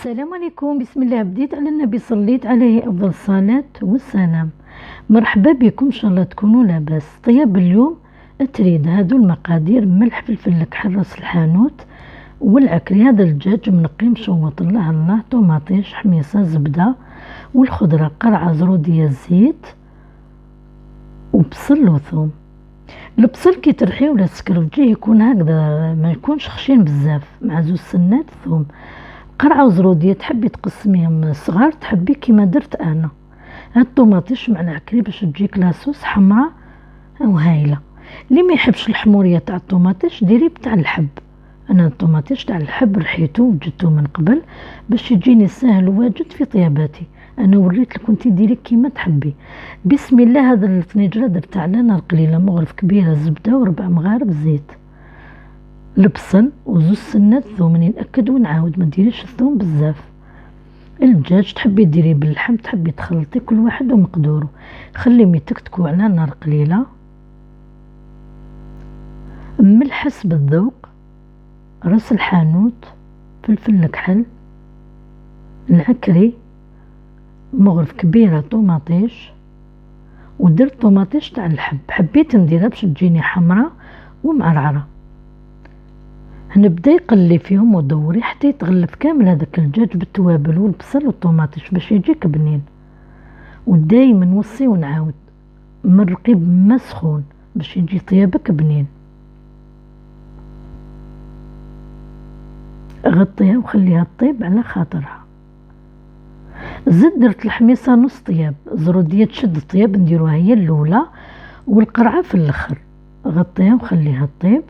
السلام عليكم. بسم الله، بديت على النبي صليت عليه أفضل الصلاة والسلام. مرحبا بكم، إن شاء الله تكونوا لاباس. طياب اليوم تريد هادو المقادير: ملح، فلفل كحل، راس الحانوت والعكري. هذا الدجاج منقي مشوط الله، طوماطيش، حميصة، زبدة، والخضرة قرعة، زرودية، زيت، وبصل وثوم. البصل كي ترحيه ولا تسكرفجيه يكون هكذا، ما يكونش خشين بزاف، مع زوج سنات ثوم. قرعة وزرودية تحبي تقسميهم صغار، تحبي كيما درت انا. هاد الطوماطيش مع العكري باش تجيك لاصوص حمراء وهايله. اللي ما يحبش الحموريه تاع الطوماطيش ديري بتاع الحب. انا الطوماطيش تاع الحب رحيته وجدته من قبل باش يجيني ساهل وواجد في طياباتي. انا وريت لك انت ديري كيما تحبي. بسم الله. هذا الفنيجره درت على نار قليله، مغرف كبيره زبده وربع مغارف زيت، البصل وزوج سنات ثوم. نأكد ونعاود ما ديريش الثوم بزاف. الدجاج تحبي ديري باللحم، تحبي تخلطي، كل واحد ومقدوره. خليهم يتكتكوا على نار قليله. ملح حسب الذوق، راس الحانوت، فلفل كحل، العكري، مغرف كبيره طوماطيش. ودرت طوماطيش تاع الحب، حبيت نديرها باش تجيني حمراء ومعرعره. نبدا يقلي فيهم ودوري حتى يتغلف كامل هذاك الدجاج بالتوابل والبصل والطوماطيش باش يجيك بنين. ودايما نوصي ونعاود مرقي بما سخون باش يجي طيابك بنين. غطيها وخليها تطيب على خاطرها. زد درت الحميصه نص طياب، زروديه تشد الطياب نديروها هي الاولى والقرعه في الاخر. غطيها وخليها تطيب.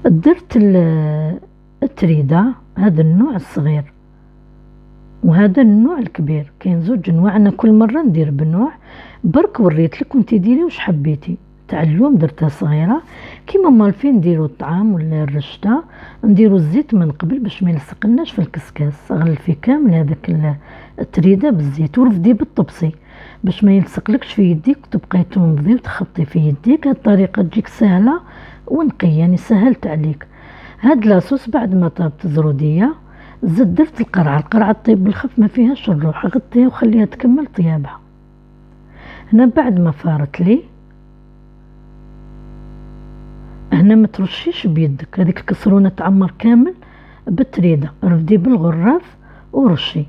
درت التريدة، هذا النوع الصغير وهذا النوع الكبير، كاين زوج انواع. انا كل مره ندير بنوع، برك وريت لك وانت ديري واش حبيتي. تاع اليوم درتها صغيره كيما مالفين نديروا الطعام ولا الرشته. نديروا الزيت من قبل باش ما يلصقلناش في الكسكاس. غلفي كامل هذاك التريدة بالزيت ورفدي بالطبسي باش ما يلصقلكش في يديك، وتبقاي تنفضي وتخطي في يديك. هاد الطريقه تجيك سهله ونقي، يعني سهلت عليك. هاد لاصوص بعد ما طابت الزروديه زدت درت القرعه تطيب بالخف ما فيهاش الروح. غطيها وخليها تكمل طيابها. هنا بعد ما فارت لي، هنا ما ترشيش بيدك، هذيك الكسرونه تعمر كامل بالتريده. رفدي بالغراف ورشي.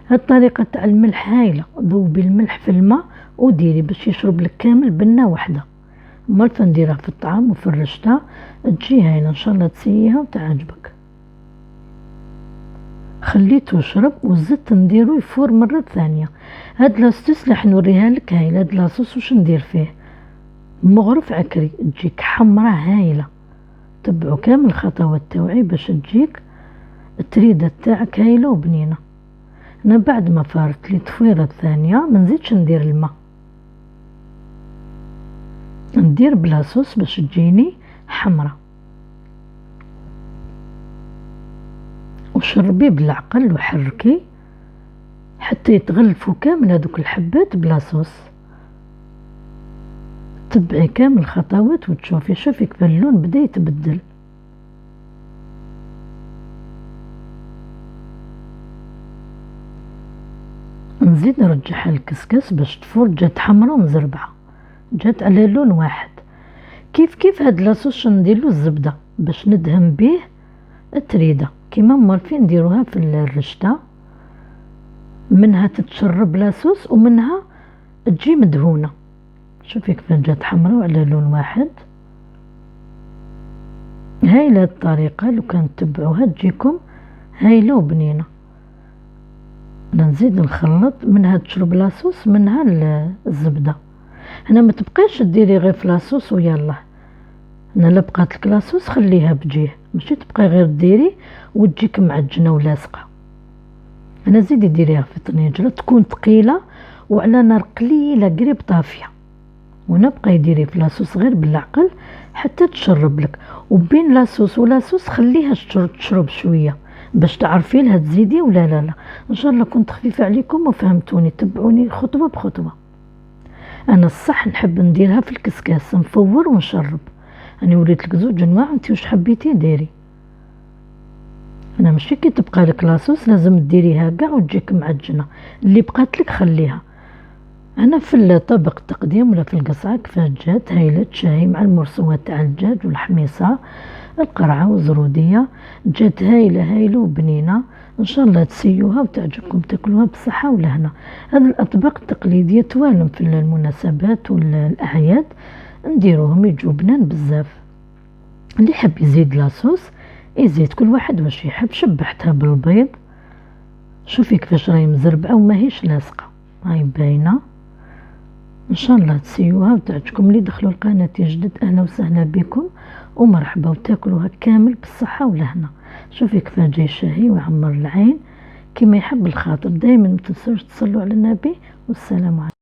هاد الطريقه تاع الملح هايله، ذوبي الملح في الماء وديري باش يشرب لك كامل بنه واحده. مالت نديرها في الطعام وفي الرشته تجي هايله، ان شاء الله تسييها وتعجبك. خليته يشرب وزدت نديرو يفور مرة ثانية. هاد لاصوص راح نوريها لك هايله. هاد لاصوص واش ندير فيه: مغرف عكري تجيك حمرة هايلة. تبعوا كامل الخطوات تاوعي باش تجيك التريدة تاعك هايلة وبنينة. انا بعد ما فارت لي تفويرة ثانية ما نزيدش ندير الماء، ندير بلاصوص باش تجيني حمرة. وشربي بالعقل وحركي حتى يتغلفوا كامل هذوك الحبات بلاصوص. تبعي كامل الخطوات وتشوفي. شوفي كيف اللون بدا يتبدل. نزيد نرجعها الكسكاس باش تفور. جات حمرا ومزربعه، جات على لون واحد. كيف هاد لاصوص نديرلو الزبده باش ندهن بيه التريده كيما مالفين نديروها في الرشته. منها تتشرب لاصوص ومنها تجي مدهونه. شوفي كيف جات حمرا وعلى لون واحد. هايله الطريقه، لو كان تتبعوها تجيكم هايله وبنينه. نزيد نخلط، منها تشرب لاصوص منها الزبده. هنا ما تبقاش ديري غير في لاصوص ويلا. هنا لا بقات لك لاصوص خليها بجيه، ماشي تبقاي غير ديري وتجيك معجنه ولاصقه. هنا زيدي ديريها في طنجره تكون ثقيله وعلى نار قليله قريب طافيه. وهنا بقاي ديري في لاصوص غير بالعقل حتى تشرب لك. وبين لاصوص ولاصوص خليها تشرب شويه باش تعرفي لها تزيدي ولا لا. ان شاء الله كنت خفيفه عليكم وفهمتوني. تبعوني خطوه بخطوه. انا الصح نحب نديرها في الكسكاس، نفور ونشرب. انا وريت لك زوج انواع، انت واش حبيتي ديري. انا ماشي كي تبقى لك لاصوص لازم ديريها كاع وتجيك معجنه، اللي بقات لك خليها. انا في الطبق التقديم ولا في القصعه كيفاش جات هايله شاي مع المرسومات تاع الدجاج والحميصه القرعه والزروديه، جات هايله وبنينه. ان شاء الله تسيوها وتعجبكم تاكلوها بالصحه والهنا. هذه الاطباق التقليديه توالم في المناسبات والاعياد نديروهم يجوا بنان بزاف. اللي يحب يزيد لاصوص يزيد، كل واحد واش يحب. شبحتها بالبيض، شوفي كيفاش راهي مزربعه وماهيش لاصقه، هاي باينه. ان شاء الله تسيوها وتعجبكم. اللي دخلوا القناه جدد اهلا وسهلا بكم ومرحبا، وتاكلوها كامل بالصحه والهنا. شوفي كيفاش جاي شهي ويعمر العين كما يحب الخاطر. دائما ما تنسوش تصلوا على النبي والسلام عليكم.